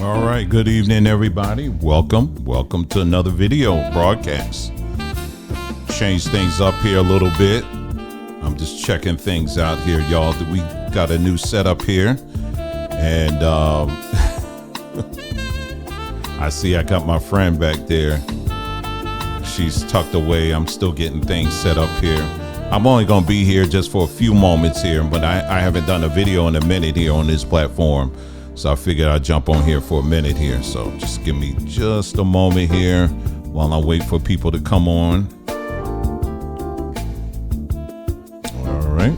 All right, good evening, everybody. Welcome to another video broadcast. Change things up here a little bit. I'm just checking things out here, y'all. We got a new setup here, and I see I got my friend back there. She's tucked away. I'm still getting things set up here. I'm only going to be here just for a few moments here, but I haven't done a video in a minute here on this platform. So I figured I'd jump on here for a minute here. So just give me just a moment here while I wait for people to come on. All right.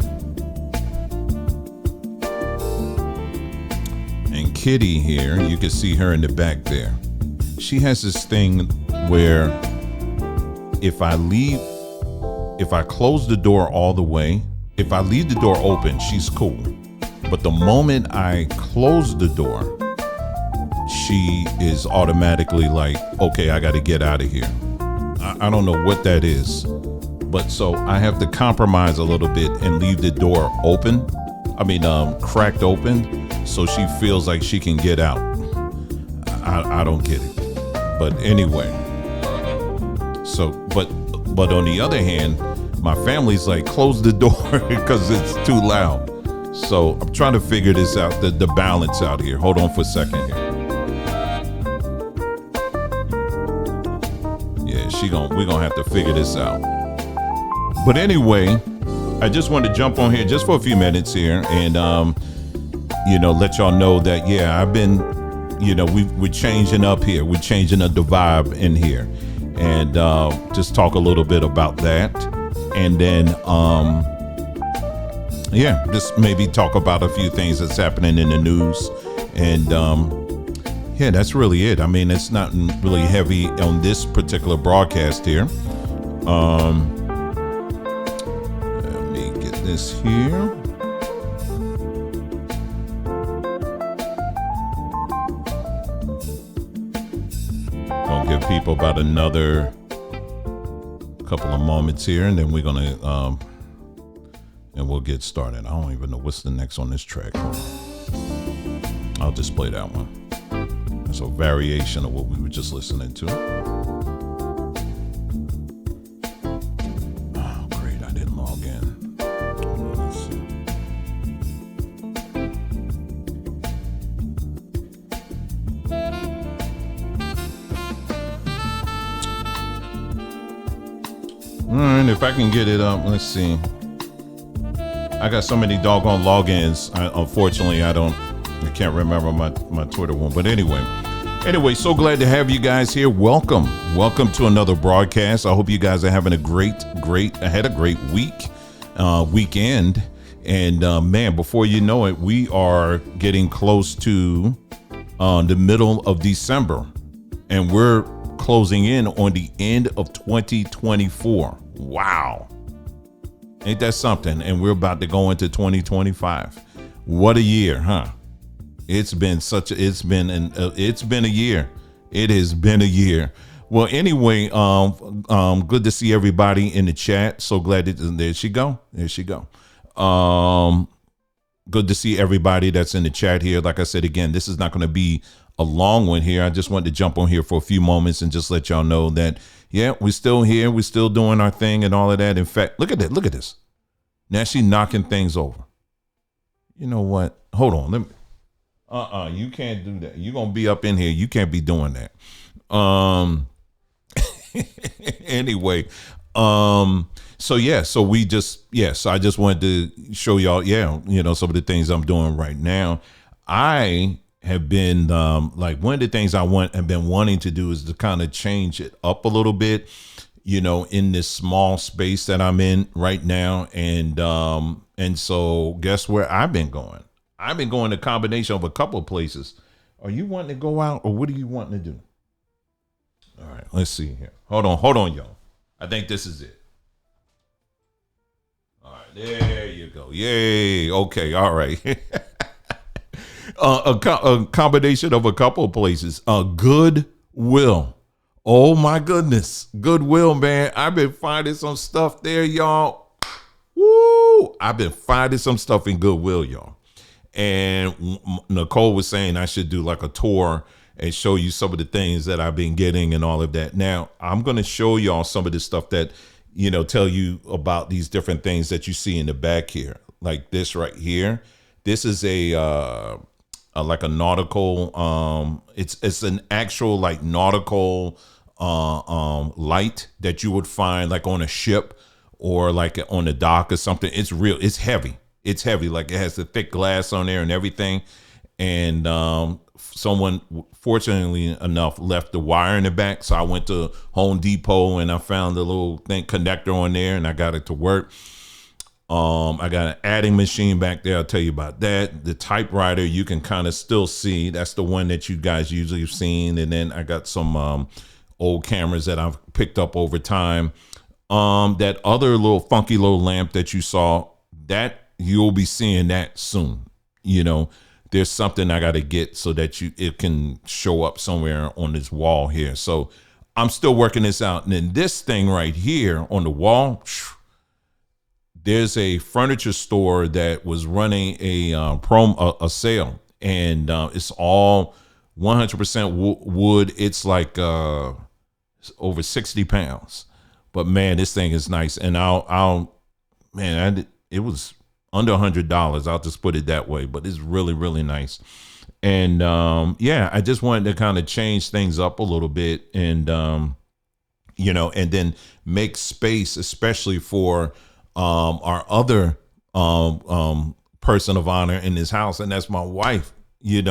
And Kitty here, you can see her in the back there. She has this thing where if I close the door all the way, if I leave the door open, she's cool. But the moment I close the door, she is automatically like, okay, I got to get out of here. I don't know what that is. But so I have to compromise a little bit and leave the door open. Cracked open, so she feels like she can get out. I don't get it. But anyway. So, but on the other hand, my family's like, close the door because it's too loud. So I'm trying to figure this out, the balance out here. Hold on for a second here. Yeah, we're gonna have to figure this out. But anyway, I just wanted to jump on here just for a few minutes here and let y'all know that I've been, we're changing up here. We're changing up the vibe in here. And just talk a little bit about that. And then just maybe talk about a few things that's happening in the news. And that's really it. I mean, it's not really heavy on this particular broadcast here. Let me get this here. Gonna give people about another couple of moments here, and then we're gonna and we'll get started. I don't even know what's the next on this track. I'll just play that one. That's a variation of what we were just listening to. Oh, great, I didn't log in. Let's see. All right, if I can get it up, let's see. I got so many doggone logins. Unfortunately, I can't remember my Twitter one. But anyway, so glad to have you guys here. Welcome to another broadcast. I hope you guys are having a great weekend. And man, before you know it, we are getting close to the middle of December, and we're closing in on the end of 2024. Wow. Ain't that something? And we're about to go into 2025. What a year, huh? It's been a year. It has been a year. Well, anyway, good to see everybody in the chat. So glad there she go. Good to see everybody that's in the chat here. Like I said, again, this is not going to be a long one here. I just wanted to jump on here for a few moments and just let y'all know that, we're still here. We're still doing our thing and all of that. In fact, look at that. Look at this. Now she's knocking things over. You know what? Hold on. Let me. You can't do that. You're going to be up in here. You can't be doing that. Anyway. So I just wanted to show y'all, some of the things I'm doing right now. I have been one of the things have been wanting to do is to kind of change it up a little bit, in this small space that I'm in right now. And so guess where I've been going? I've been going a combination of a couple of places. Are you wanting to go out, or what are you wanting to do? All right, let's see here. Hold on, y'all. I think this is it. All right, there you go. Yay. Okay. All right. A combination of a couple of places. Goodwill. Oh my goodness. Goodwill, man. I've been finding some stuff there, y'all. Woo. I've been finding some stuff in Goodwill, y'all. And Nicole was saying I should do like a tour and show you some of the things that I've been getting and all of that. Now, I'm going to show y'all some of the stuff that, tell you about these different things that you see in the back here. Like this right here. This is like a nautical, it's an actual like nautical light that you would find like on a ship or like on a dock or something. It's real. It's heavy. It's heavy. Like it has the thick glass on there and everything. And someone, fortunately enough, left the wire in the back. So I went to Home Depot and I found the little thing connector on there and I got it to work. I got an adding machine back there. I'll tell you about that. The typewriter, you can kind of still see. That's the one that you guys usually have seen. And then I got some old cameras that I've picked up over time. That other little funky little lamp that you saw, that you'll be seeing that soon. There's something I got to get so that it can show up somewhere on this wall here. So I'm still working this out. And then this thing right here on the wall, there's a furniture store that was running a sale, and it's all 100% wood. It's like it's over 60 pounds, but man, this thing is nice. And it was under $100. I'll just put it that way, but it's really, really nice. And I just wanted to kind of change things up a little bit, and and then make space, especially for our other person of honor in this house, and that's my wife, and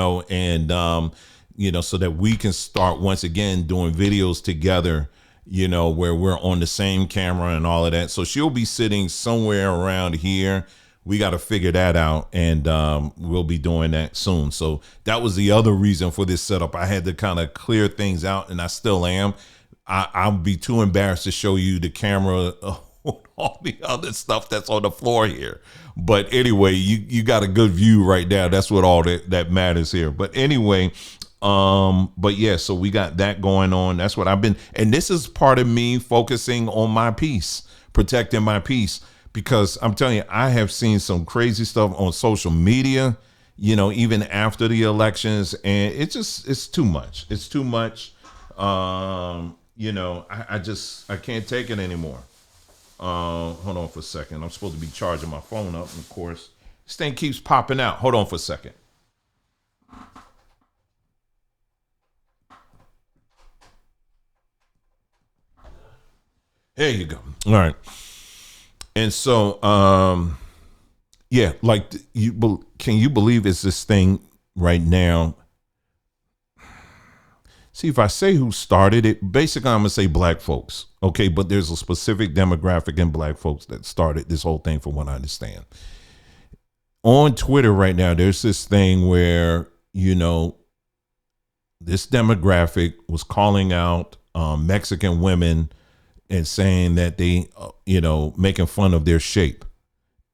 so that we can start once again doing videos together, where we're on the same camera and all of that. So she'll be sitting somewhere around here. We got to figure that out, and we'll be doing that soon. So that was the other reason for this setup. I had to kind of clear things out, and I still am. I'll be too embarrassed to show you the camera all the other stuff that's on the floor here. But anyway, you got a good view right now. That's what all that matters here. But anyway, but yeah, so we got that going on. That's what I've been, and this is part of me focusing on my peace, protecting my peace, because I'm telling you, I have seen some crazy stuff on social media, even after the elections, and it's too much. It's too much. I can't take it anymore. Hold on for a second. I'm supposed to be charging my phone up, and of course, this thing keeps popping out. Hold on for a second. There you go. All right. And so, like can you believe it's this thing right now? See, if I say who started it, basically I'm going to say black folks. Okay, but there's a specific demographic in black folks that started this whole thing, from what I understand. On Twitter right now, there's this thing where, this demographic was calling out Mexican women and saying that they, making fun of their shape.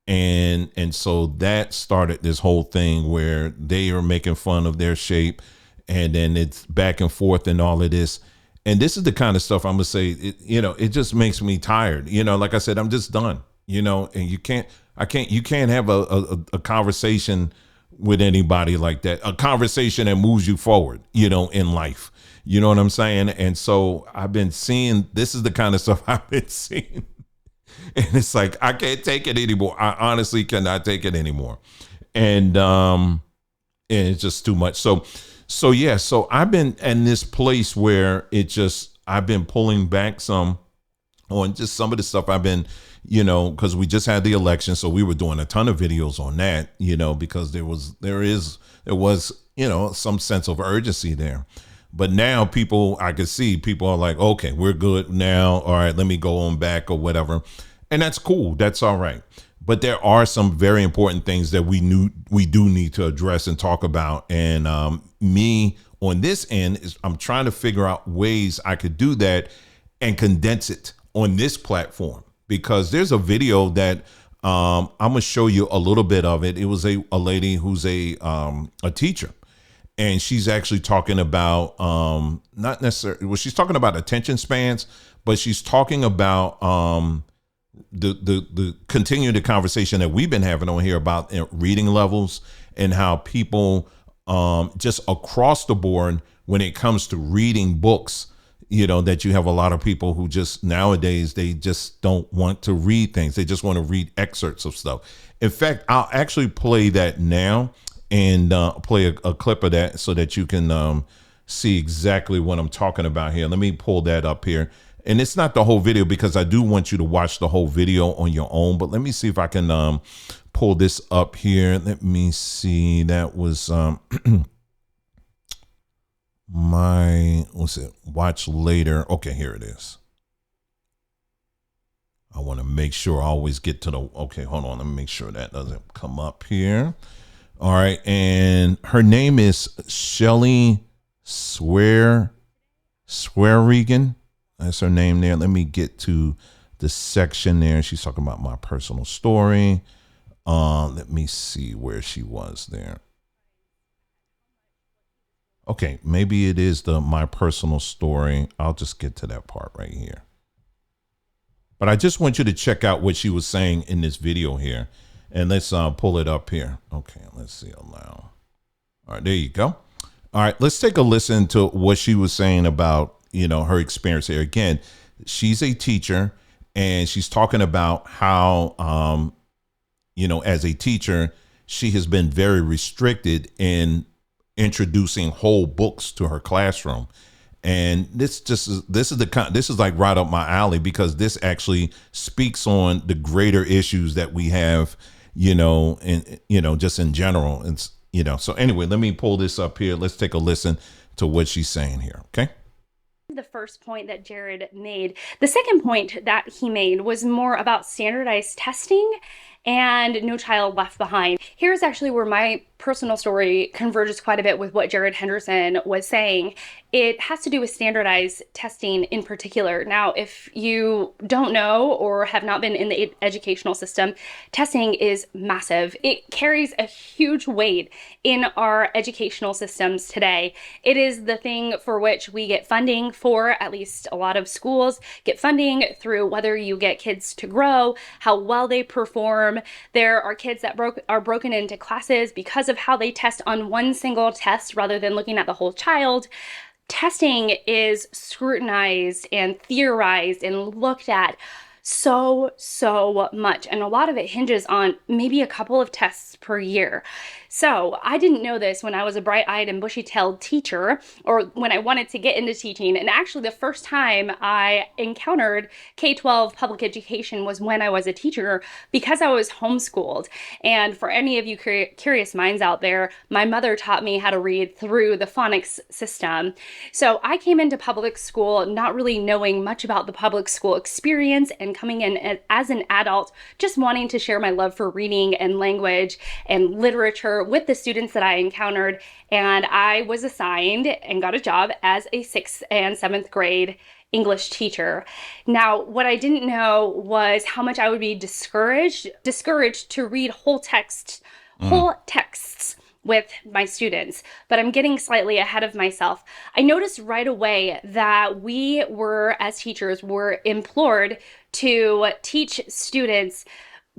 And so that started this whole thing where they are making fun of their shape. And then it's back and forth and all of this. And this is the kind of stuff I'm going to say, it just makes me tired. Like I said, I'm just done, and you can't have a conversation with anybody like that, a conversation that moves you forward, in life. You know what I'm saying? And so I've been seeing, this is the kind of stuff I've been seeing. And it's like, I can't take it anymore. I honestly cannot take it anymore. And it's just too much. So I've been in this place where I've been pulling back some on just some of the stuff I've been, because we just had the election. So we were doing a ton of videos on that, because there was some sense of urgency there. But now I could see people are like, okay, we're good now. All right, let me go on back or whatever. And that's cool. That's all right. But there are some very important things that we do need to address and talk about. And me on this end I'm trying to figure out ways I could do that and condense it on this platform, because there's a video that I'm gonna show you a little bit of it. It was a lady who's a teacher, and she's actually talking about not necessarily, well, she's talking about attention spans, but she's talking about the continue the conversation that we've been having on here about reading levels, and how people just across the board when it comes to reading books, that you have a lot of people who just nowadays, they just don't want to read things. They just want to read excerpts of stuff. In fact, I'll actually play that now and play a clip of that so that you can see exactly what I'm talking about here. Let me pull that up here. And it's not the whole video because I do want you to watch the whole video on your own. But let me see if I can pull this up here. Let me see. That was watch later. Okay, here it is. I want to make sure I always get to the, okay, hold on. Let me make sure that doesn't come up here. All right. And her name is Shelly Swearregan. That's her name there. Let me get to the section there. She's talking about my personal story. Let me see where she was there. Okay, maybe it is my personal story. I'll just get to that part right here. But I just want you to check out what she was saying in this video here. And let's pull it up here. Okay, let's see, allow. All right, there you go. All right, let's take a listen to what she was saying about, her experience here. Again, she's a teacher and she's talking about how, as a teacher, she has been very restricted in introducing whole books to her classroom. And this is like right up my alley because this actually speaks on the greater issues that we have, just in general. And, so anyway, let me pull this up here. Let's take a listen to what she's saying here. Okay. The first point that Jared made. The second point that he made was more about standardized testing and No Child Left Behind. Here's actually where my personal story converges quite a bit with what Jared Henderson was saying. It has to do with standardized testing in particular. Now, if you don't know or have not been in the educational system, testing is massive. It carries a huge weight in our educational systems today. It is the thing for which we get funding for, at least a lot of schools get funding through whether you get kids to grow, how well they perform. There are kids that are broken into classes because of how they test on one single test rather than looking at the whole child. Testing is scrutinized and theorized and looked at so much. And a lot of it hinges on maybe a couple of tests per year. So I didn't know this when I was a bright-eyed and bushy-tailed teacher or when I wanted to get into teaching. And actually the first time I encountered K-12 public education was when I was a teacher because I was homeschooled. And for any of you curious minds out there, my mother taught me how to read through the phonics system. So I came into public school not really knowing much about the public school experience and coming in as an adult, just wanting to share my love for reading and language and literature with the students that I encountered. And I was assigned and got a job as a 6th and 7th grade English teacher. Now, what I didn't know was how much I would be discouraged to read whole texts with my students, but I'm getting slightly ahead of myself. I noticed right away that we were, as teachers, were implored to teach students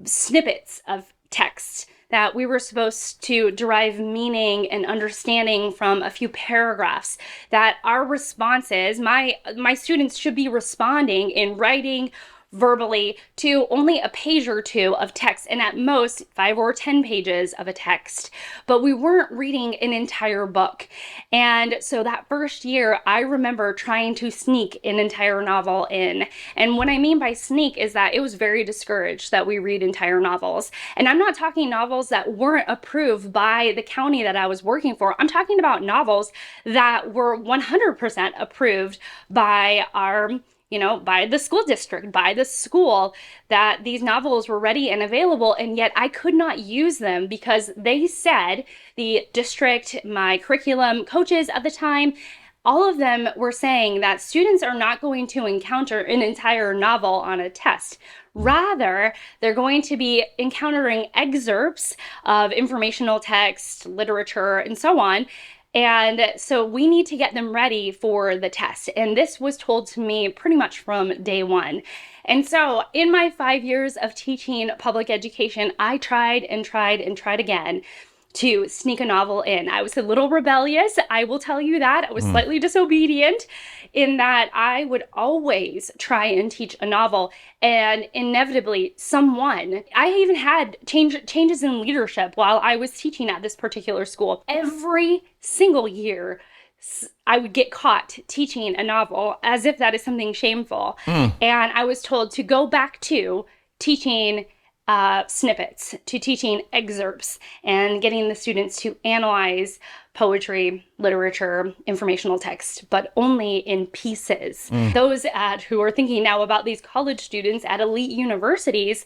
snippets of text, that we were supposed to derive meaning and understanding from a few paragraphs, that our responses, my students should be responding in writing, verbally, to only a page or two of text, and at most 5 or 10 pages of a text. But we weren't reading an entire book. And so that first year, I remember trying to sneak an entire novel in. And what I mean by sneak is that it was very discouraged that we read entire novels. And I'm not talking novels that weren't approved by the county that I was working for. I'm talking about novels that were 100% approved by by the school district, by the school, that these novels were ready and available, and yet I could not use them because they said, the district, my curriculum coaches at the time, all of them were saying that students are not going to encounter an entire novel on a test. Rather, they're going to be encountering excerpts of informational text, literature, and so on. And so we need to get them ready for the test. And this was told to me pretty much from day one. And so in my 5 years of teaching public education, I tried and tried and tried again to sneak a novel in. I was a little rebellious, I will tell you that. I was slightly disobedient in that I would always try and teach a novel, and inevitably I even had changes in leadership while I was teaching at this particular school. Every single year, I would get caught teaching a novel as if that is something shameful. And I was told to go back to teaching snippets, to teaching excerpts, and getting the students to analyze poetry, literature, informational text, but only in pieces. Those who are thinking now about these college students at elite universities,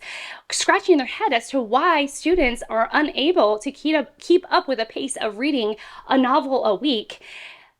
scratching their head as to why students are unable to keep up with a pace of reading a novel a week,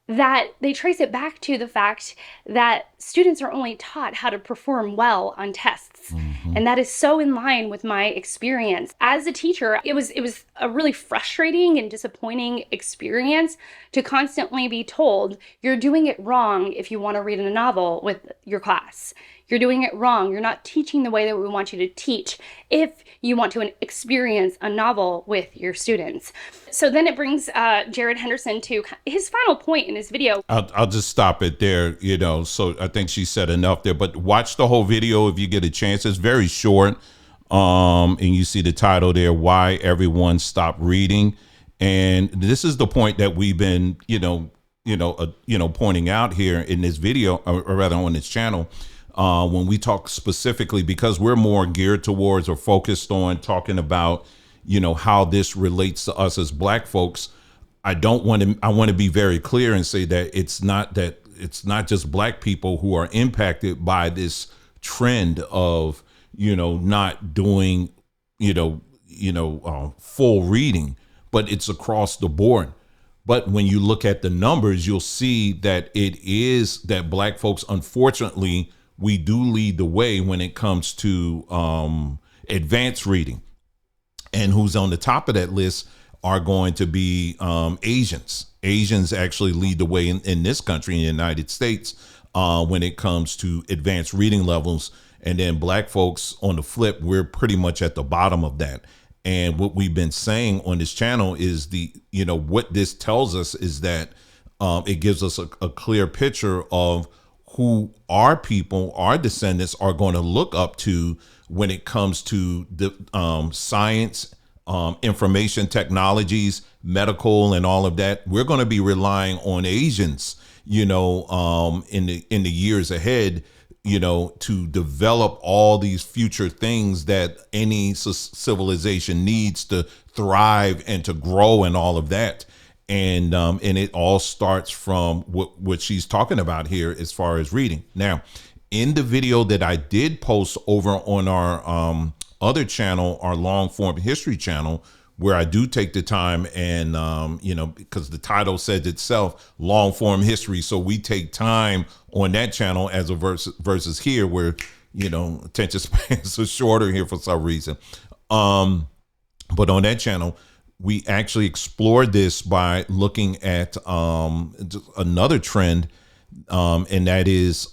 that they trace it back to the fact that students are only taught how to perform well on tests. And that is so in line with my experience. As a teacher, it was a really frustrating and disappointing experience to constantly be told, you're doing it wrong if you want to read a novel with your class. You're doing it wrong. You're not teaching the way that we want you to teach if you want to experience a novel with your students. So then it brings Jared Henderson to his final point in his video. I'll just stop it there, so I think she said enough there, but watch the whole video if you get a chance. It's very short. And you see the title there, Why Everyone Stopped Reading. And this is the point that we've been, pointing out here in this video, or rather on this channel. When we talk specifically, because we're more geared towards or focused on talking about, how this relates to us as Black folks. I want to be very clear and say that it's not just Black people who are impacted by this trend of, not doing, full reading, but it's across the board. But when you look at the numbers, you'll see that it is that Black folks, unfortunately, we do lead the way when it comes to advanced reading. And who's on the top of that list are going to be Asians. Asians actually lead the way in this country, in the United States, when it comes to advanced reading levels. And then Black folks on the flip, we're pretty much at the bottom of that. And what we've been saying on this channel is what this tells us is that it gives us a clear picture of who our people, our descendants are going to look up to when it comes to the science, information technologies, medical, and all of that. We're going to be relying on Asians, in the years ahead, to develop all these future things that any civilization needs to thrive and to grow and all of that. And it all starts from what she's talking about here as far as reading. Now, in the video that I did post over on our other channel, our long form history channel, where I do take the time and, because the title says itself, long form history. So we take time on that channel as a versus here where, attention spans are shorter here for some reason. But on that channel, we actually explored this by looking at another trend, and that is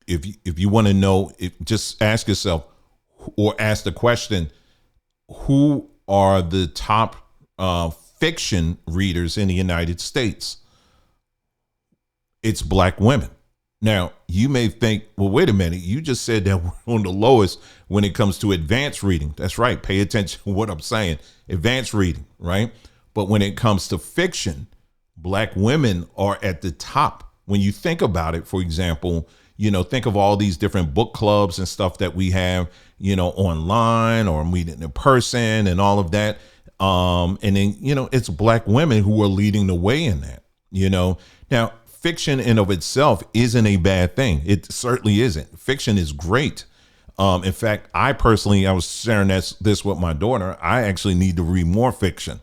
if you want to know, just ask yourself or ask the question, who are the top fiction readers in the United States? It's Black women. Now, you may think, well, wait a minute, you just said that we're on the lowest when it comes to advanced reading. That's right. Pay attention to what I'm saying. Advanced reading, right? But when it comes to fiction, Black women are at the top. When you think about it, for example, think of all these different book clubs and stuff that we have, online or meeting in person and all of that. And then, it's Black women who are leading the way in that, Now, fiction in of itself isn't a bad thing. It certainly isn't. Fiction is great. In fact, I was sharing this with my daughter. I actually need to read more fiction,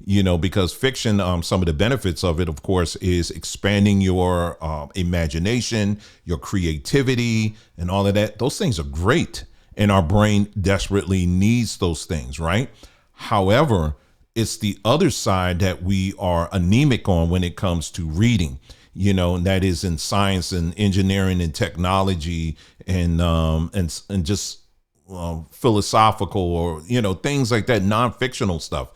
because fiction, some of the benefits of it, of course, is expanding your imagination, your creativity, and all of that. Those things are great. And our brain desperately needs those things, right? However, it's the other side that we are anemic on when it comes to reading. And that is in science and engineering and technology and just philosophical or, things like that, non-fictional stuff.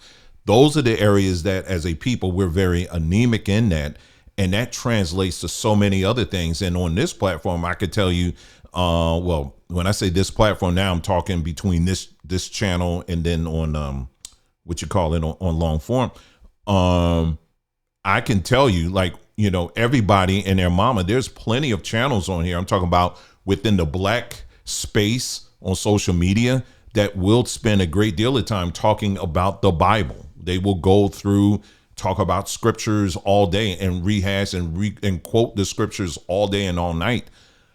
Those are the areas that as a people, we're very anemic in that. And that translates to so many other things. And on this platform, I could tell you, well, when I say this platform now, I'm talking between this channel and then on what you call it on long form. I can tell you, like, everybody and their mama, there's plenty of channels on here. I'm talking about within the Black space on social media that will spend a great deal of time talking about the Bible. They will go through, talk about scriptures all day and rehash and quote the scriptures all day and all night.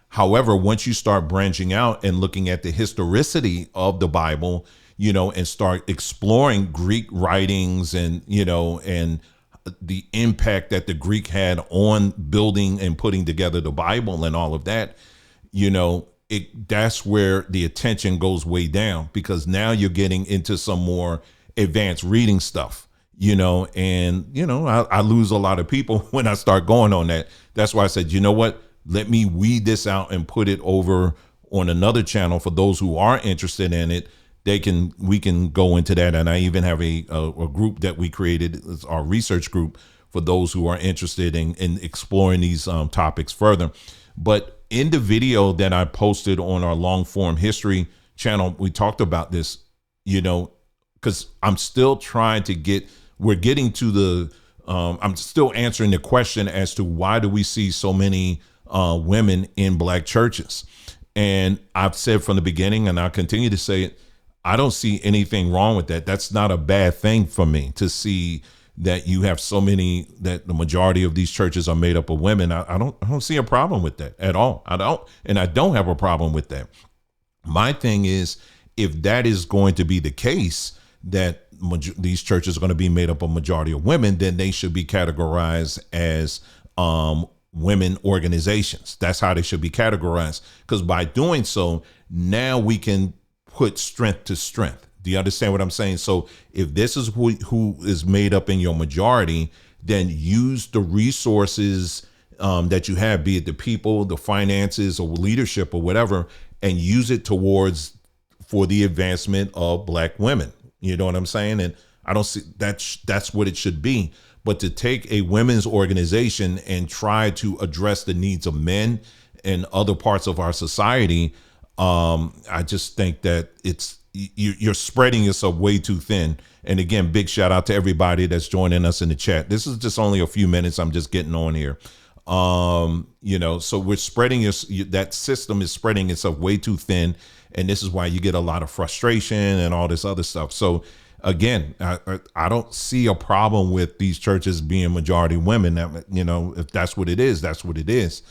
However, once you start branching out and looking at the historicity of the Bible, and start exploring Greek writings and the impact that the Greek had on building and putting together the Bible and all of that, that's where the attention goes way down, because now you're getting into some more advanced reading stuff. I lose a lot of people when I start going on that. That's why I said, you know what, let me weed this out and put it over on another channel for those who are interested in it. We can go into that. And I even have a group that we created, it's our research group, for those who are interested in exploring these topics further. But in the video that I posted on our long form history channel, we talked about this, because I'm still trying to we're getting to I'm still answering the question as to why do we see so many women in Black churches? And I've said from the beginning, and I'll continue to say it, I don't see anything wrong with that. That's not a bad thing for me to see that you have so many, that the majority of these churches are made up of women. I don't see a problem with that at all. I don't have a problem with that. My thing is, if that is going to be the case, that these churches are going to be made up of majority of women, then they should be categorized as women organizations. That's how they should be categorized. Because by doing so, now we can put strength to strength. Do you understand what I'm saying? So if this is who is made up in your majority, then use the resources that you have, be it the people, the finances, or leadership, or whatever, and use it for the advancement of Black women. You know what I'm saying? And I don't see that's what it should be. But to take a women's organization and try to address the needs of men and other parts of our society, I just think that you're spreading yourself way too thin. And again, big shout out to everybody that's joining us in the chat. This is just only a few minutes. I'm just getting on here. So we're spreading that system is spreading itself way too thin. And this is why you get a lot of frustration and all this other stuff. So again, I don't see a problem with these churches being majority women. If that's what it is, that's what it is.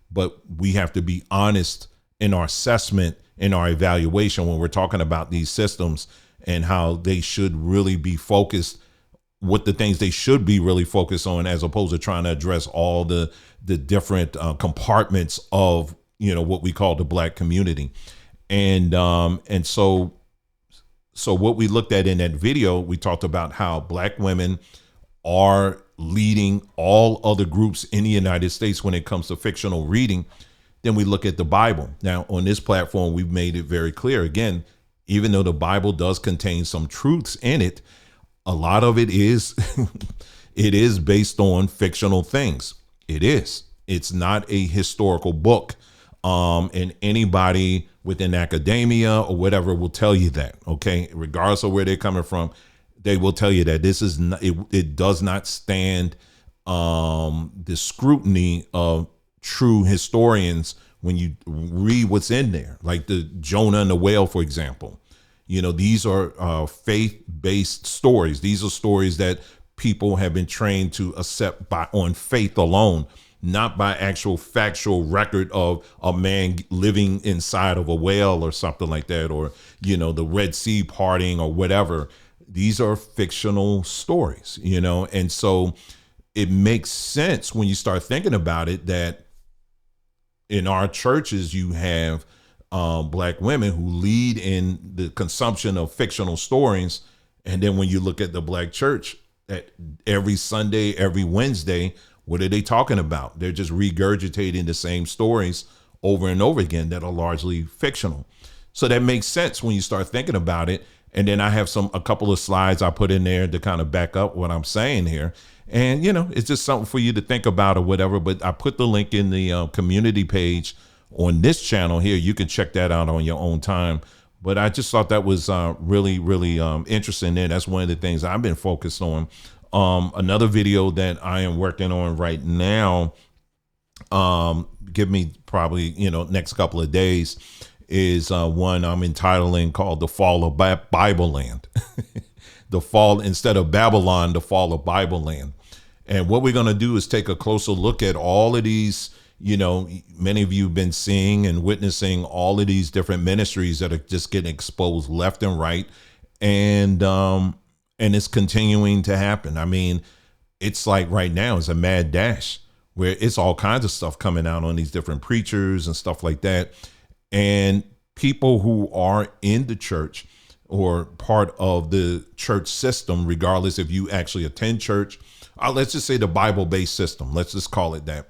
But we have to be honest in our assessment, in our evaluation, when we're talking about these systems and how they should really be focused, what the things they should be really focused on, as opposed to trying to address all the different compartments of, what we call the Black community. And so what we looked at in that video, we talked about how Black women are leading all other groups in the United States when it comes to fictional reading. Then we look at the Bible. Now, on this platform, we've made it very clear. Again, even though the Bible does contain some truths in it, a lot of it is it is based on fictional things. It is. It's not a historical book. And anybody within academia or whatever will tell you that, okay? Regardless of where they're coming from, they will tell you that this is not, it does not stand the scrutiny of true historians when you read what's in there, like the Jonah and the whale, for example. These are faith-based stories. These are stories that people have been trained to accept on faith alone, not by actual factual record of a man living inside of a whale or something like that, or, the Red Sea parting or whatever. These are fictional stories, and so it makes sense when you start thinking about it that in our churches, you have Black women who lead in the consumption of fictional stories. And then when you look at the Black church, at every Sunday, every Wednesday, what are they talking about? They're just regurgitating the same stories over and over again that are largely fictional. So that makes sense when you start thinking about it. And then I have a couple of slides I put in there to kind of back up what I'm saying here. And, it's just something for you to think about or whatever. But I put the link in the community page on this channel here. You can check that out on your own time. But I just thought that was really, really interesting. And that's one of the things I've been focused on. Another video that I am working on right now, give me probably, next couple of days, is one I'm entitling called The Fall of Bible Land. The fall, instead of Babylon, the fall of Bible Land. And what we're going to do is take a closer look at all of these, many of you have been seeing and witnessing all of these different ministries that are just getting exposed left and right. And it's continuing to happen. I mean, it's like right now it's a mad dash where it's all kinds of stuff coming out on these different preachers and stuff like that. And people who are in the church or part of the church system, regardless if you actually attend church, let's just say the Bible-based system, let's just call it that.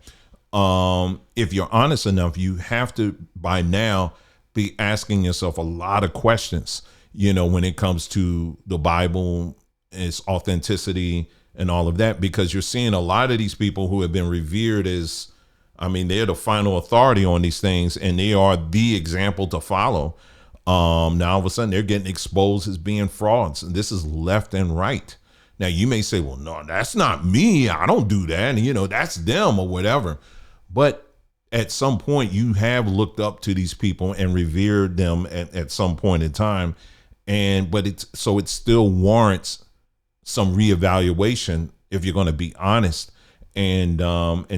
If you're honest enough, you have to by now be asking yourself a lot of questions, when it comes to the Bible, its authenticity and all of that, because you're seeing a lot of these people who have been revered as, they're the final authority on these things, and they are the example to follow. Now all of a sudden they're getting exposed as being frauds, and this is left and right. Now you may say, well, no, that's not me. I don't do that. And that's them or whatever. But at some point you have looked up to these people and revered them at some point in time. But it still warrants some reevaluation if you're going to be honest. And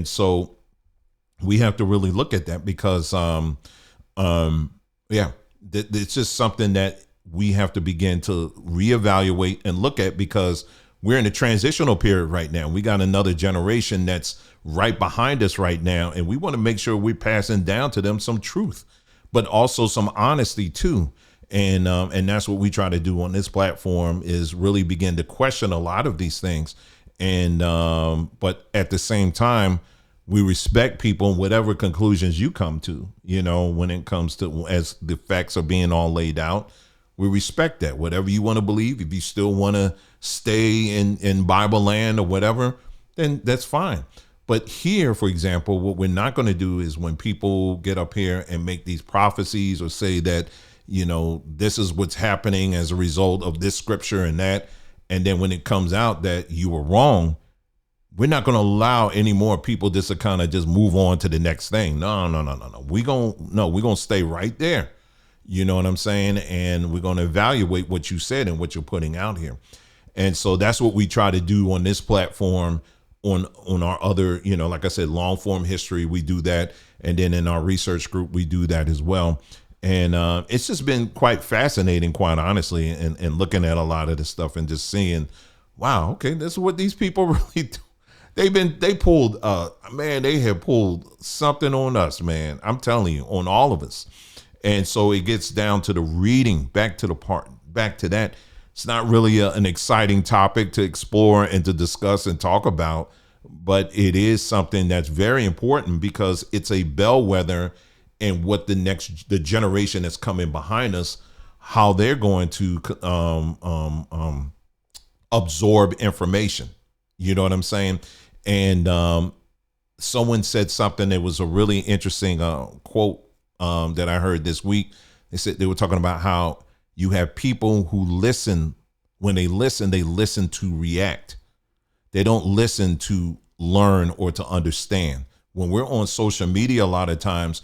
so we have to really look at that because, it's just something that we have to begin to reevaluate and look at, because we're in a transitional period right now. We got another generation that's right behind us right now. And we want to make sure we're passing down to them some truth, but also some honesty too. And that's what we try to do on this platform, is really begin to question a lot of these things. And but at the same time, we respect people and whatever conclusions you come to, when it comes to, as the facts are being all laid out, we respect that. Whatever you want to believe, if you still want to stay in Bible land or whatever, then that's fine. But here, for example, what we're not going to do is when people get up here and make these prophecies or say that, this is what's happening as a result of this scripture and that. And then when it comes out that you were wrong, we're not going to allow any more people just to kind of just move on to the next thing. No. We're going to stay right there. You know what I'm saying? And we're going to evaluate what you said and what you're putting out here. And so that's what we try to do on this platform, on our other, like I said, long form history, we do that. And then in our research group, we do that as well. And it's just been quite fascinating, quite honestly, and looking at a lot of this stuff and just seeing, wow, okay, this is what these people really do. They have pulled something on us, man. I'm telling you, on all of us. And so it gets down to the reading, back to that. It's not really an exciting topic to explore and to discuss and talk about, but it is something that's very important because it's a bellwether in what the generation that's coming behind us, how they're going to absorb information. You know what I'm saying? And someone said something that was a really interesting quote that I heard this week. They were talking about how you have people who listen. When they listen to react. They don't listen to learn or to understand. When we're on social media, a lot of times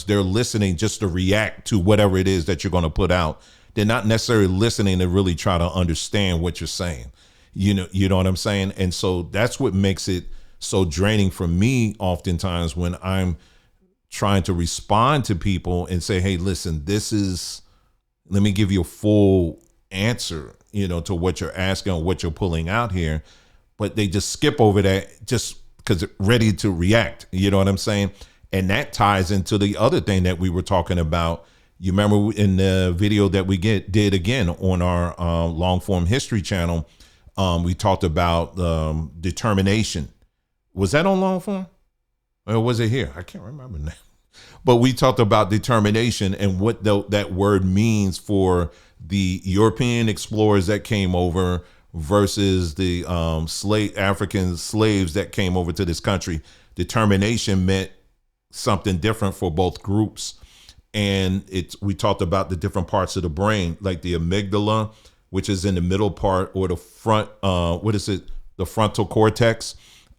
they're listening just to react to whatever it is that you're going to put out. They're not necessarily listening to really try to understand what you're saying. You know what I'm saying? And so that's what makes it so draining for me oftentimes when I'm trying to respond to people and say, hey, listen, let me give you a full answer, to what you're asking or what you're pulling out here. But they just skip over that just because they're ready to react. You know what I'm saying? And that ties into the other thing that we were talking about. You remember in the video that we did again on our long form history channel, we talked about determination. Was that on long form? Or was it here? I can't remember now. But we talked about determination and what that word means for the European explorers that came over versus the African slaves that came over to this country. Determination meant something different for both groups. And we talked about the different parts of the brain, like the amygdala, which is in the middle part, or the front, the frontal cortex,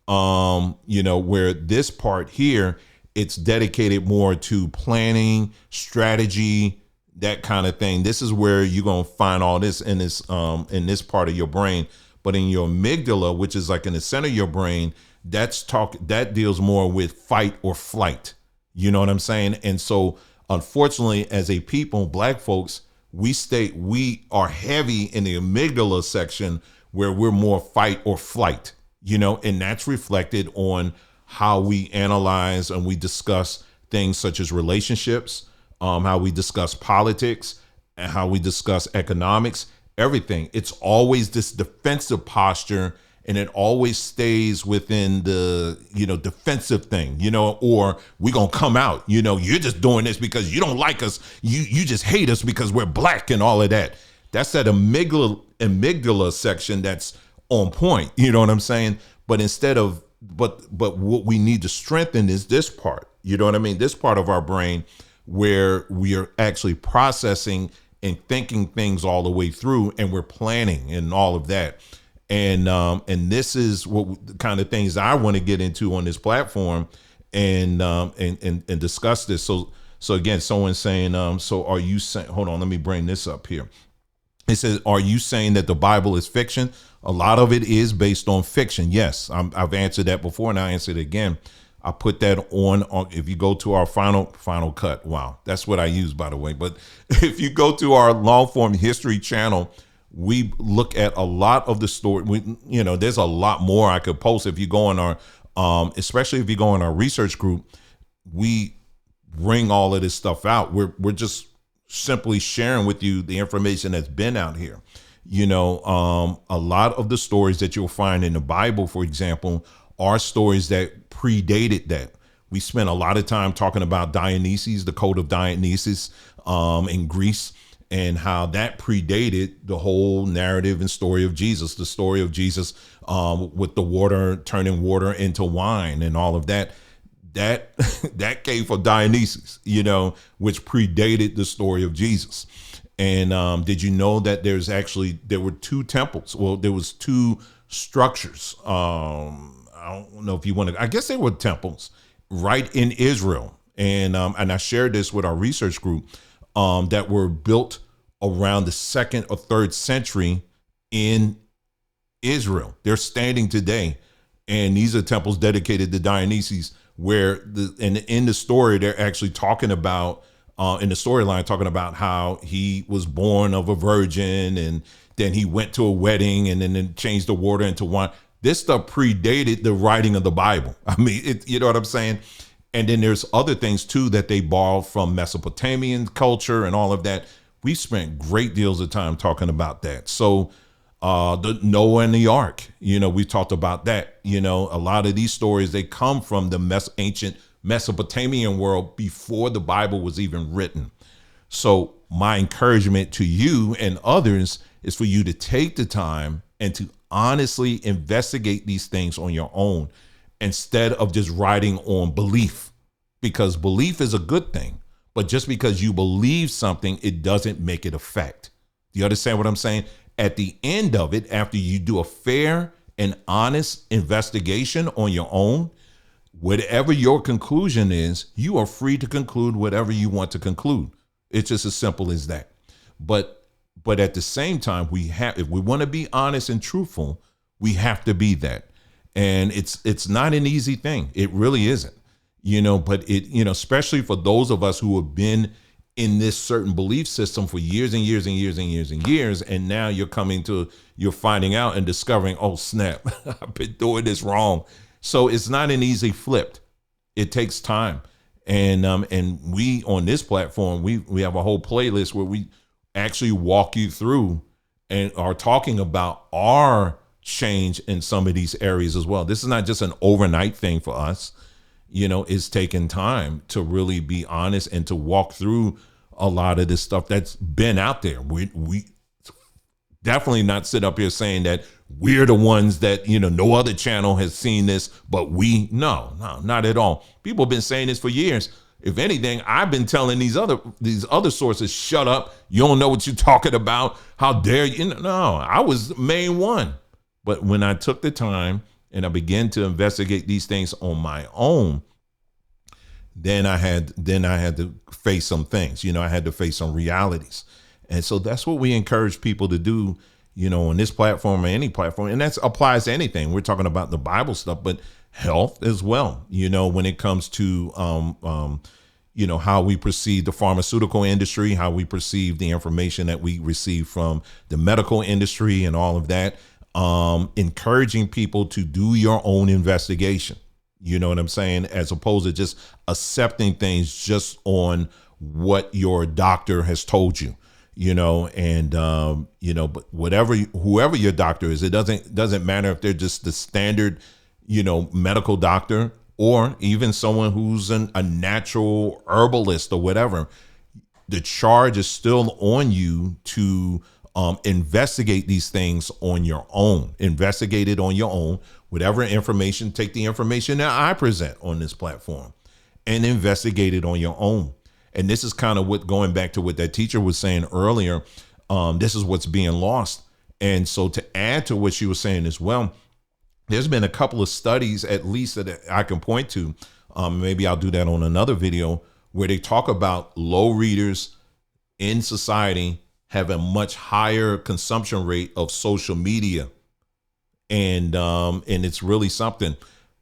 where this part here, it's dedicated more to planning, strategy, that kind of thing. This is where you're going to find all this in this part of your brain. But in your amygdala, which is like in the center of your brain, that deals more with fight or flight. You know what I'm saying? And so unfortunately, as a people, Black folks, we are heavy in the amygdala section where we're more fight or flight, and that's reflected on how we analyze and we discuss things such as relationships, how we discuss politics, and how we discuss economics, everything. It's always this defensive posture, and it always stays within the, defensive thing, or we're going to come out, you're just doing this because you don't like us. You just hate us because we're Black and all of that. That's that amygdala section that's on point. You know what I'm saying? But but what we need to strengthen is this part, you know what I mean? This part of our brain where we are actually processing and thinking things all the way through, and we're planning and all of that. And this is the kind of things I want to get into on this platform and discuss this. So again, someone's saying, so are you saying, hold on, let me bring this up here. It says, are you saying that the Bible is fiction? A lot of it is based on fiction. Yes, I've answered that before, and I'll answer it again. I put that on if you go to our final cut. Wow, that's what I use, by the way. But if you go to our long form history channel, we look at a lot of the story. There's a lot more I could post. If you go on our, especially if you go in our research group, we bring all of this stuff out. We're just simply sharing with you the information that's been out here. A lot of the stories that you'll find in the Bible, for example, are stories that predated that. We spent a lot of time talking about Dionysus, the code of Dionysus, in Greece, and how that predated the whole narrative and story of Jesus, the story of Jesus with the water, turning water into wine and all of that. That came from Dionysus, which predated the story of Jesus. And did you know that there were two temples? Well, there was two structures. I don't know if you want to, I guess they were temples right in Israel. And I shared this with our research group that were built around the 2nd or 3rd century in Israel. They're standing today. And these are temples dedicated to Dionysus, where in the story, they're actually talking about, in the storyline, talking about how he was born of a virgin, and then he went to a wedding and then changed the water into wine. This stuff predated the writing of the Bible. I mean, you know what I'm saying? And then there's other things too that they borrowed from Mesopotamian culture and all of that. We spent great deals of time talking about that. So the Noah and the Ark, we talked about that. A lot of these stories, they come from the ancient Mesopotamian world before the Bible was even written. So my encouragement to you and others is for you to take the time and to honestly investigate these things on your own instead of just riding on belief, because belief is a good thing. But just because you believe something, it doesn't make it a fact. Do you understand what I'm saying? At the end of it, after you do a fair and honest investigation on your own, whatever your conclusion is, you are free to conclude whatever you want to conclude. It's just as simple as that. But at the same time, if we want to be honest and truthful, we have to be that. And it's not an easy thing. It really isn't. But especially for those of us who have been in this certain belief system for years and years and years and years and years, and now you're finding out and discovering, oh snap, I've been doing this wrong. So it's not an easy flip. It takes time. And we on this platform, we have a whole playlist where we actually walk you through and are talking about our change in some of these areas as well. This is not just an overnight thing for us. it's taken time to really be honest and to walk through a lot of this stuff that's been out there. We definitely not sit up here saying that we're the ones that, no other channel has seen this, but no, not at all. People have been saying this for years. If anything, I've been telling these other sources, shut up. You don't know what you're talking about. How dare you? No, I was the main one. But when I took the time and I began to investigate these things on my own, then I had to face some things. I had to face some realities. And so that's what we encourage people to do, on this platform or any platform. And that applies to anything. We're talking about the Bible stuff, but health as well, when it comes to, how we perceive the pharmaceutical industry, how we perceive the information that we receive from the medical industry and all of that, encouraging people to do your own investigation. You know what I'm saying? As opposed to just accepting things just on what your doctor has told you. But whoever your doctor is, it doesn't matter if they're just the standard, medical doctor or even someone who's a natural herbalist or whatever. The charge is still on you to investigate these things on your own. Investigate it on your own. Whatever information, take the information that I present on this platform and investigate it on your own. And this is kind of going back to what that teacher was saying earlier. This is what's being lost. And so to add to what she was saying as well, there's been a couple of studies, at least, that I can point to. Maybe I'll do that on another video, where they talk about low readers in society have a much higher consumption rate of social media. And it's really something.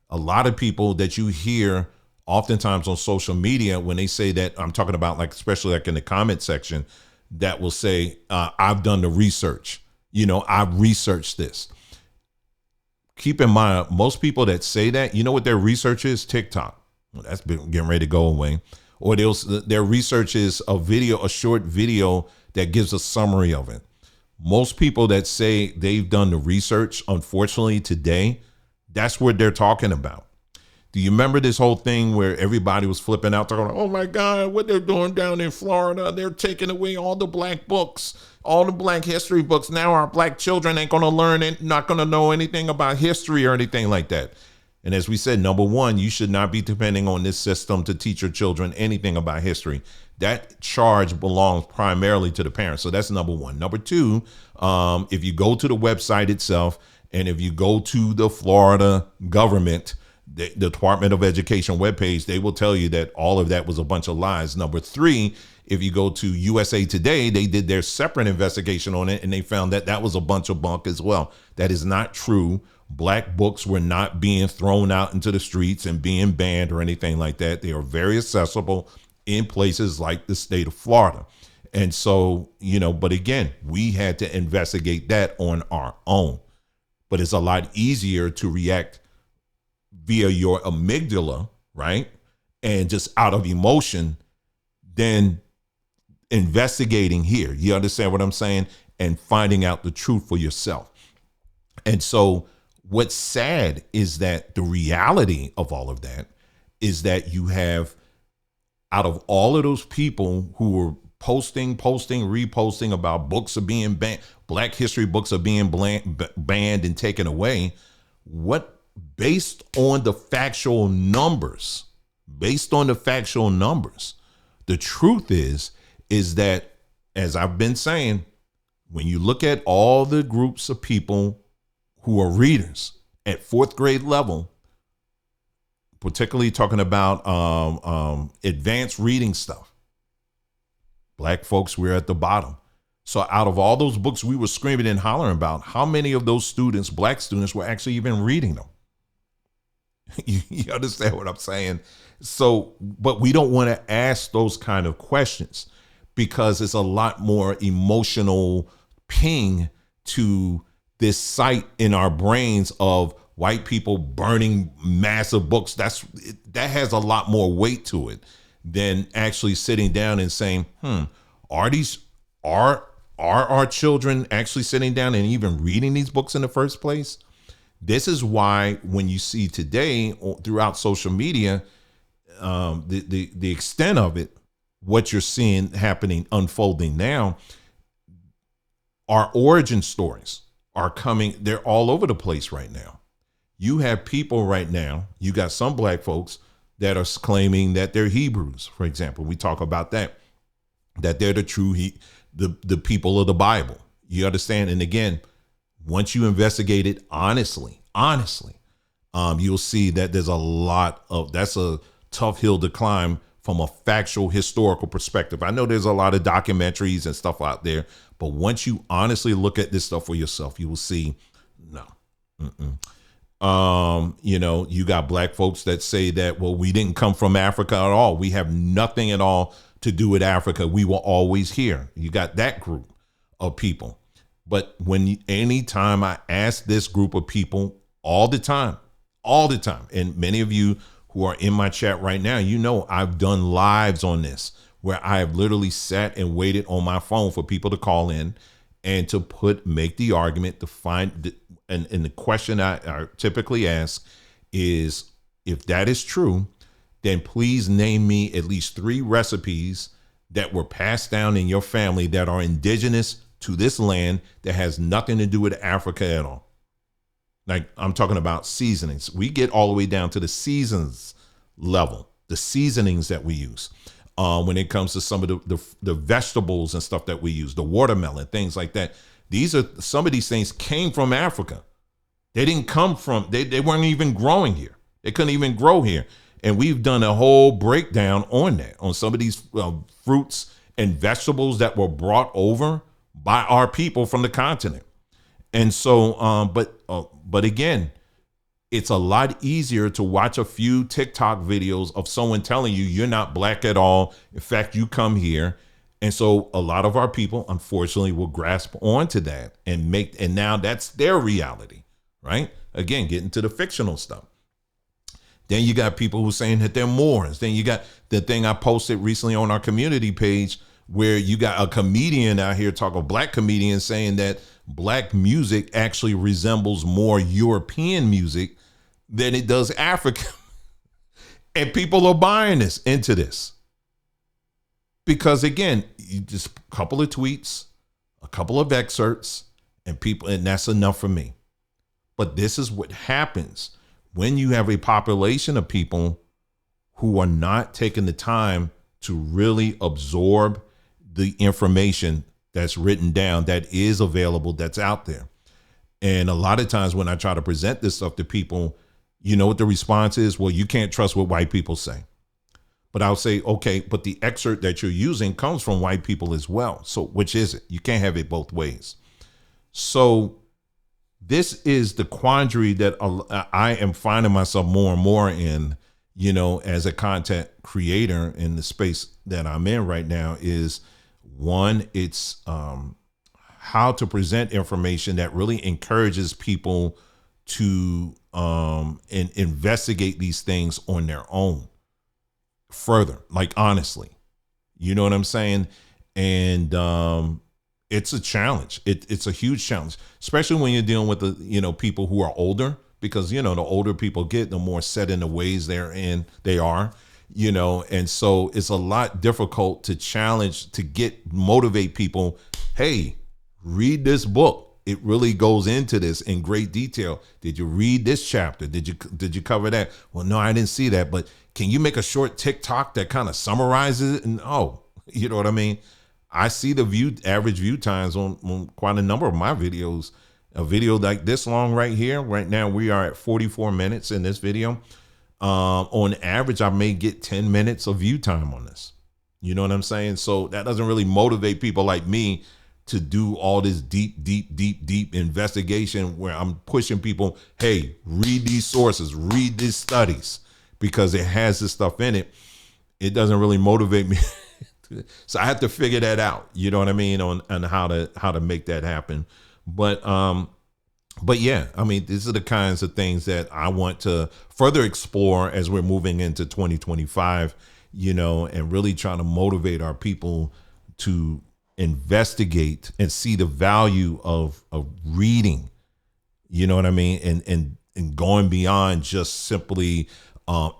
A lot of people that you hear oftentimes on social media, when they say that, I'm talking about especially in the comment section, that will say, I've done the research. I've researched this. Keep in mind, most people that say that, what their research is? TikTok. Well, that's been getting ready to go away. Or their research is a short video that gives a summary of it. Most people that say they've done the research, unfortunately today, that's what they're talking about. Do you remember this whole thing where everybody was flipping out, talking, oh my God, what they're doing down in Florida? They're taking away all the black books, all the black history books. Now our black children ain't going to learn it, not going to know anything about history or anything like that. And as we said, number one, you should not be depending on this system to teach your children anything about history. That charge belongs primarily to the parents. So that's number one. Number two, if you go to the website itself, and if you go to the Florida government, the Department of Education webpage, they will tell you that all of that was a bunch of lies. Number three, if you go to USA Today, they did their separate investigation on it, and they found that that was a bunch of bunk as well. That is not true. Black books were not being thrown out into the streets and being banned or anything like that. They are very accessible in places like the state of Florida. And so, but again, we had to investigate that on our own. But it's a lot easier to react via your amygdala, right? And just out of emotion than investigating here. You understand what I'm saying? And finding out the truth for yourself. And so what's sad is that the reality of all of that is that you have, out of all of those people who were posting, reposting about books are being banned, Black history books are being banned and taken away, based on the factual numbers, the truth is that, as I've been saying, when you look at all the groups of people who are readers at fourth grade level, particularly talking about advanced reading stuff, Black folks, we're at the bottom. So out of all those books we were screaming and hollering about, how many of those students, Black students, were actually even reading them? You understand what I'm saying? So, but we don't want to ask those kind of questions because it's a lot more emotional ping to this site in our brains of white people burning massive books. That has a lot more weight to it than actually sitting down and saying, are our children actually sitting down and even reading these books in the first place? This is why when you see today throughout social media, the extent of it, what you're seeing happening, unfolding now, our origin stories are coming. They're all over the place right now. You have people right now. You got some black folks that are claiming that they're Hebrews, for example. We talk about that they're the true the people of the Bible. You understand? And again, once you investigate it honestly, you'll see that there's that's a tough hill to climb from a factual historical perspective. I know there's a lot of documentaries and stuff out there, but once you honestly look at this stuff for yourself, you will see, no. You got black folks that say that, well, we didn't come from Africa at all. We have nothing at all to do with Africa. We were always here. You got that group of people. But anytime I ask this group of people all the time, and many of you who are in my chat right now, I've done lives on this where I have literally sat and waited on my phone for people to call in and to make the argument to find, and the question I typically ask is, if that is true, then please name me at least 3 recipes that were passed down in your family that are indigenous to this land that has nothing to do with Africa at all. Like, I'm talking about seasonings. We get all the way down to the seasons level, the seasonings that we use. When it comes to some of the vegetables and stuff that we use, the watermelon, things like that. Some of these things came from Africa. They didn't come from, they weren't even growing here. They couldn't even grow here. And we've done a whole breakdown on that, on some of these fruits and vegetables that were brought over by our people from the continent. And so, but again, it's a lot easier to watch a few TikTok videos of someone telling you you're not black at all. In fact, you come here. And so a lot of our people, unfortunately, will grasp onto that and now that's their reality, right? Again, getting to the fictional stuff. Then you got people who are saying that they're Moors. Then you got the thing I posted recently on our community page where you got a comedian out here, a black comedian, saying that black music actually resembles more European music than it does African. And people are buying into this. Because again, you just a couple of tweets, a couple of excerpts, and that's enough for me. But this is what happens when you have a population of people who are not taking the time to really absorb the information that's written down, that is available, that's out there. And a lot of times when I try to present this stuff to people, you know what the response is? Well, you can't trust what white people say. But I'll say, okay, but the excerpt that you're using comes from white people as well. So which is it? You can't have it both ways. So this is the quandary that I am finding myself more and more in, as a content creator in the space that I'm in right now, is one, it's how to present information that really encourages people to investigate these things on their own further, like honestly, you know what I'm saying? And it's a challenge. It's a huge challenge, especially when you're dealing with the people who are older, because the older people get, the more set in the ways they are, and so it's a lot difficult to motivate people. Hey, read this book. It really goes into this in great detail. Did you read this chapter? Did you cover that? Well, no, I didn't see that, but can you make a short TikTok that kind of summarizes it? And you know what I mean? I see the average view times on quite a number of my videos. A video like this long right here, right now we are at 44 minutes in this video. On average, I may get 10 minutes of view time on this. You know what I'm saying? So that doesn't really motivate people like me to do all this deep investigation where I'm pushing people, hey, read these sources, read these studies, because it has this stuff in it. It doesn't really motivate me. So I have to figure that out, you know what I mean, on how to make that happen. But yeah, I mean, these are the kinds of things that I want to further explore as we're moving into 2025, and really trying to motivate our people to investigate and see the value of reading, You know what I mean? And going beyond just simply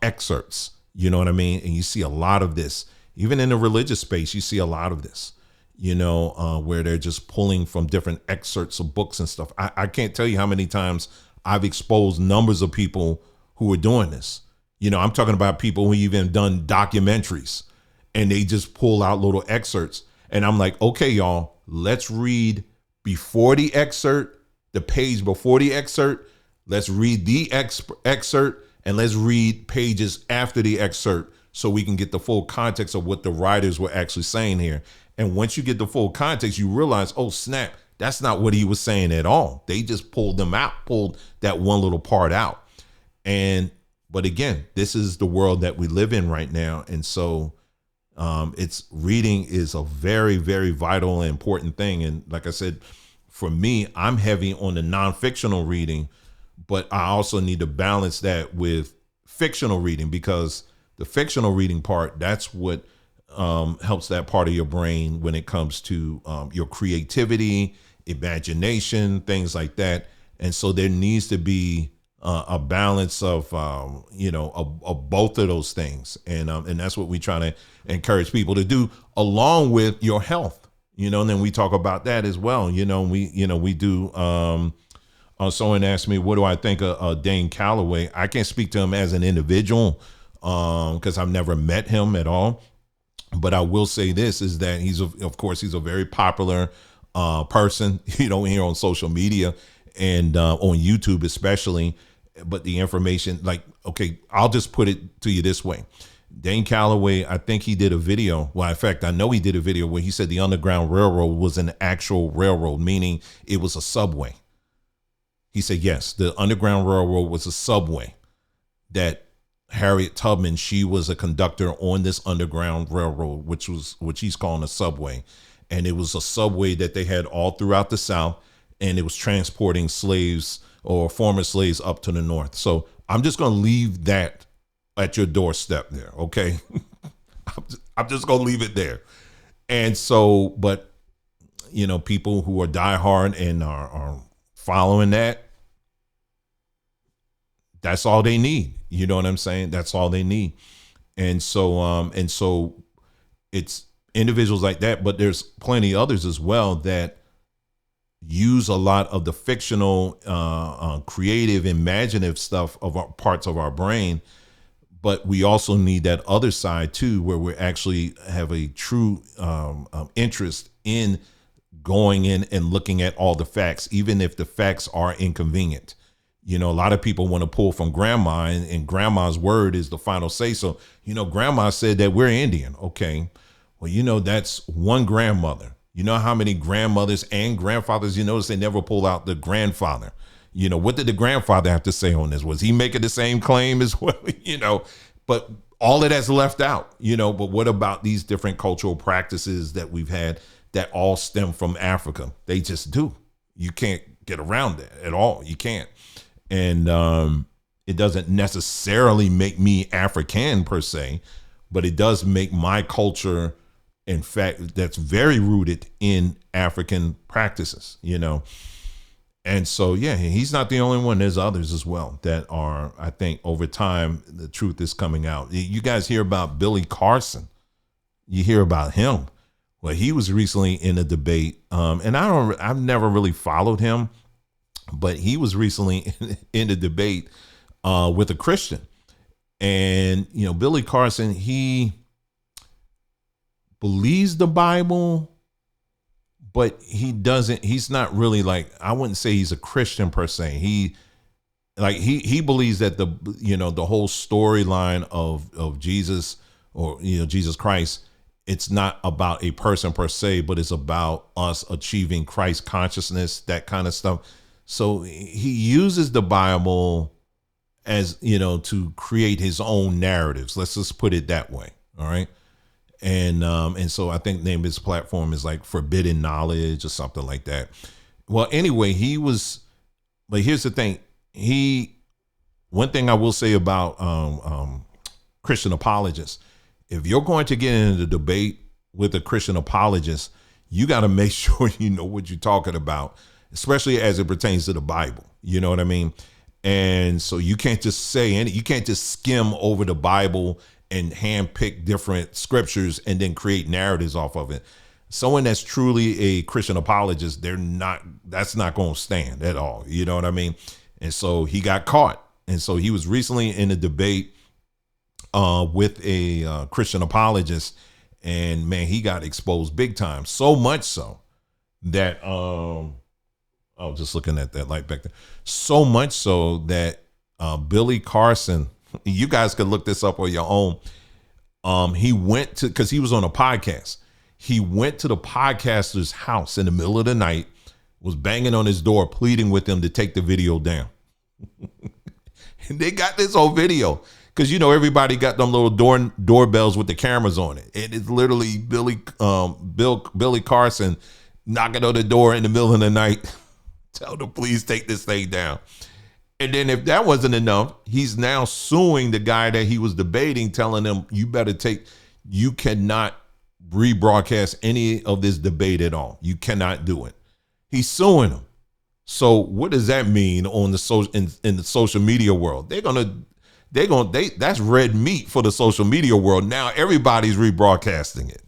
excerpts. You know what I mean? And you see a lot of this, even in the religious space. You see a lot of this. Where they're just pulling from different excerpts of books and stuff. I can't tell you how many times I've exposed numbers of people who are doing this. I'm talking about people who even done documentaries, and they just pull out little excerpts. And I'm like, okay, y'all, let's read before the excerpt, the page before the excerpt. Let's read the excerpt, and let's read pages after the excerpt so we can get the full context of what the writers were actually saying here. And once you get the full context, you realize, oh, snap, that's not what he was saying at all. They just pulled that one little part out. But again, this is the world that we live in right now. And so reading is a very, very vital and important thing. And like I said, for me, I'm heavy on the non-fictional reading, but I also need to balance that with fictional reading, because the fictional reading part, that's what helps that part of your brain when it comes to your creativity, imagination, things like that. And so there needs to be a balance of both of those things, and that's what we try to encourage people to do, along with your health. And then we talk about that as well. We do. Someone asked me, what do I think of Dane Calloway? I can't speak to him as an individual because I've never met him at all. But I will say this is that he's a very popular person, here on social media and on YouTube especially. But the information, I'll just put it to you this way. Dane Calloway, I think he did a video. Well, in fact, I know he did a video where he said the Underground Railroad was an actual railroad, meaning it was a subway. He said, yes, the Underground Railroad was a subway that Harriet Tubman, she was a conductor on this Underground Railroad, which he's calling a subway. And it was a subway that they had all throughout the South, and it was transporting slaves or former slaves up to the North. So I'm just going to leave that at your doorstep there. Okay. I'm just going to leave it there. And so, but people who are diehard and are following that, that's all they need. You know what I'm saying? That's all they need. And so it's individuals like that, but there's plenty others as well that use a lot of the fictional, creative, imaginative stuff of our parts of our brain. But we also need that other side too, where we actually have a true interest in going in and looking at all the facts, even if the facts are inconvenient. A lot of people want to pull from grandma, and grandma's word is the final say. So, grandma said that we're Indian. Okay. Well, that's one grandmother. You know how many grandmothers and grandfathers, you notice they never pull out the grandfather. What did the grandfather have to say on this? Was he making the same claim as well? But all of that's left out, but what about these different cultural practices that we've had that all stem from Africa? They just do. You can't get around that at all. You can't. And it doesn't necessarily make me African per se, but it does make my culture, in fact, that's very rooted in African practices, And so, yeah, he's not the only one. There's others as well that are, I think, over time, the truth is coming out. You guys hear about Billy Carson. You hear about him. Well, he was recently in a debate, and I've never really followed him, but he was recently in a debate with a Christian. And, Billy Carson, he believes the Bible, but he's not really I wouldn't say he's a Christian per se. He believes that the whole storyline of Jesus, or, Jesus Christ, it's not about a person per se, but it's about us achieving Christ consciousness, that kind of stuff. So he uses the Bible as, to create his own narratives. Let's just put it that way. All right. And so I think the name of his platform is Forbidden Knowledge or something like that. Well, anyway, but here's the thing. One thing I will say about Christian apologists, if you're going to get into the debate with a Christian apologist, you got to make sure you know what you're talking about. especially as it pertains to the Bible. You know what I mean? And so you can't just say any, you can't just skim over the Bible and handpick different scriptures and then create narratives off of it. Someone that's truly a Christian apologist, that's not going to stand at all. You know what I mean? And so he got caught. And so he was recently in a debate with a Christian apologist, and man, he got exposed big time. So much so that I was just looking at that light back there. So much so that Billy Carson, you guys could look this up on your own. He went to, because he was on a podcast. He went to the podcaster's house in the middle of the night, was banging on his door, pleading with him to take the video down. And they got this whole video because, you know, everybody got them little doorbells with the cameras on it. And it's literally Billy Carson knocking on the door in the middle of the night. Tell them, please take this thing down. And then if that wasn't enough, he's now suing the guy that he was debating, telling him, you cannot rebroadcast any of this debate at all. You cannot do it. He's suing him. So what does that mean on the in the social media world? That's red meat for the social media world. Now everybody's rebroadcasting it.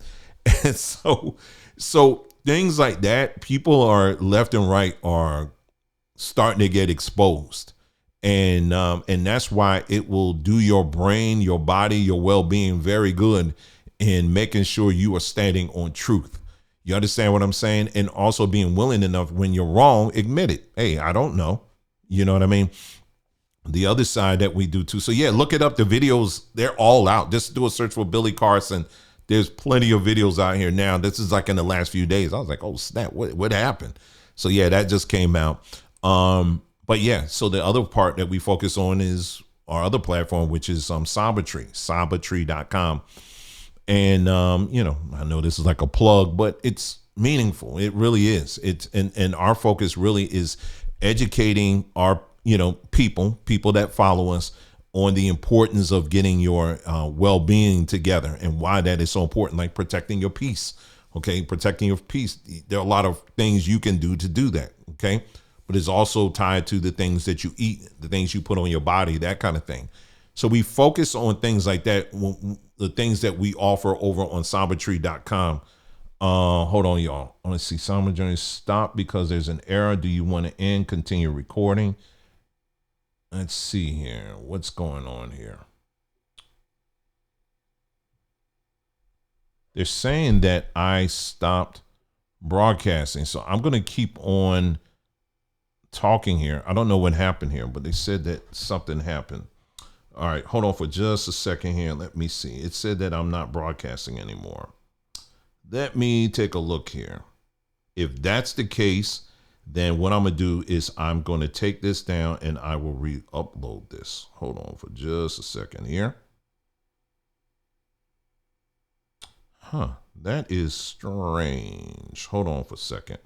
And so things like that, people are left and right are starting to get exposed. And that's why it will do your brain, your body, your well-being very good in making sure you are standing on truth. You understand what I'm saying? And also being willing enough when you're wrong, admit it. Hey, I don't know. You know what I mean? The other side that we do too. So yeah, look it up. The videos, they're all out. Just do a search for Billy Carson. There's plenty of videos out here now. This is like in the last few days. I was like, oh snap, what happened? So yeah, that just came out. But yeah, so the other part that we focus on is our other platform, which is Samba Tree, sambatree.com. And, you know, I know this is like a plug, but it's meaningful. It really is. And our focus really is educating our, you know, people that follow us on the importance of getting your well-being together and why that is so important, like protecting your peace. Okay. Protecting your peace. There are a lot of things you can do to do that. Okay. But it's also tied to the things that you eat, the things you put on your body, that kind of thing. So we focus on things like that, the things that we offer over on sambatree.com. Hold on, y'all. I want to see Samba Journey stop because there's an error. Do you want to end? Continue recording. Let's see here. What's going on here? They're saying that I stopped broadcasting. So I'm going to keep on talking here. I don't know what happened here, but they said that something happened. All right, hold on for just a second here. Let me see. It said that I'm not broadcasting anymore. Let me take a look here. If that's the case, then what I'm going to do is I'm going to take this down and I will re-upload this. Hold on for just a second here. Huh, that is strange. Hold on for a second.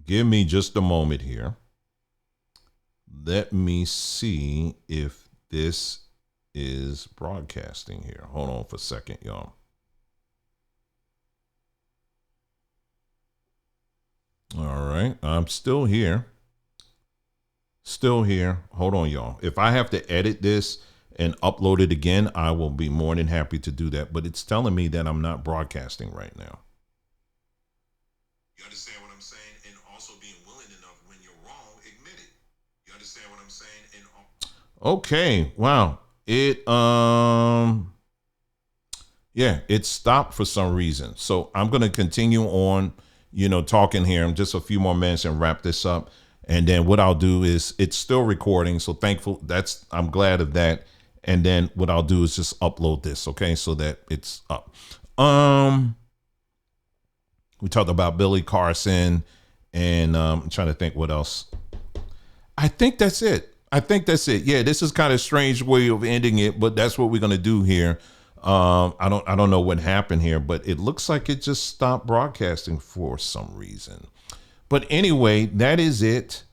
Give me just a moment here. Let me see if this is broadcasting here. Hold on for a second, y'all. All right. I'm still here. Still here. Hold on, y'all. If I have to edit this and upload it again, I will be more than happy to do that. But it's telling me that I'm not broadcasting right now. You understand what I'm saying? And also being willing enough when you're wrong, admit it. You understand what I'm saying? And okay, wow. It stopped for some reason. So I'm going to continue on, you know, talking here. I'm just a few more minutes and wrap this up. And then what I'll do is it's still recording. So I'm glad of that. And then what I'll do is just upload this. Okay. So that it's up. We talked about Billy Carson and I'm trying to think what else. I think that's it. Yeah, this is kind of a strange way of ending it, but that's what we're going to do here. I don't know what happened here, but it looks like it just stopped broadcasting for some reason. But anyway, that is it.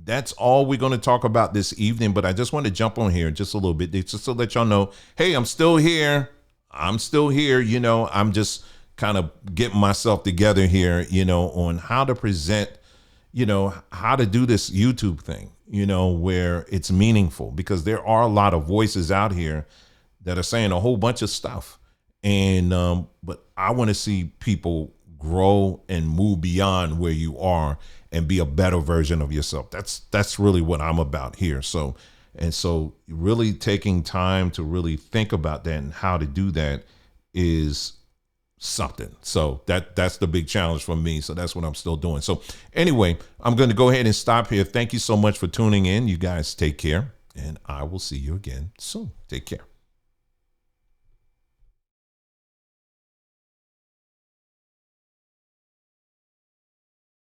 That's all we're going to talk about this evening, but I just want to jump on here just a little bit just to let y'all know, hey, I'm still here. You know, I'm just kind of getting myself together here, on how to present, how to do this YouTube thing, where it's meaningful, because there are a lot of voices out here that are saying a whole bunch of stuff. And, but I want to see people grow and move beyond where you are and be a better version of yourself. That's really what I'm about here. So really taking time to really think about that and how to do that is something. So that's the big challenge for me. So that's what I'm still doing. So anyway, I'm going to go ahead and stop here. Thank you so much for tuning in. You guys take care, and I will see you again soon. Take care.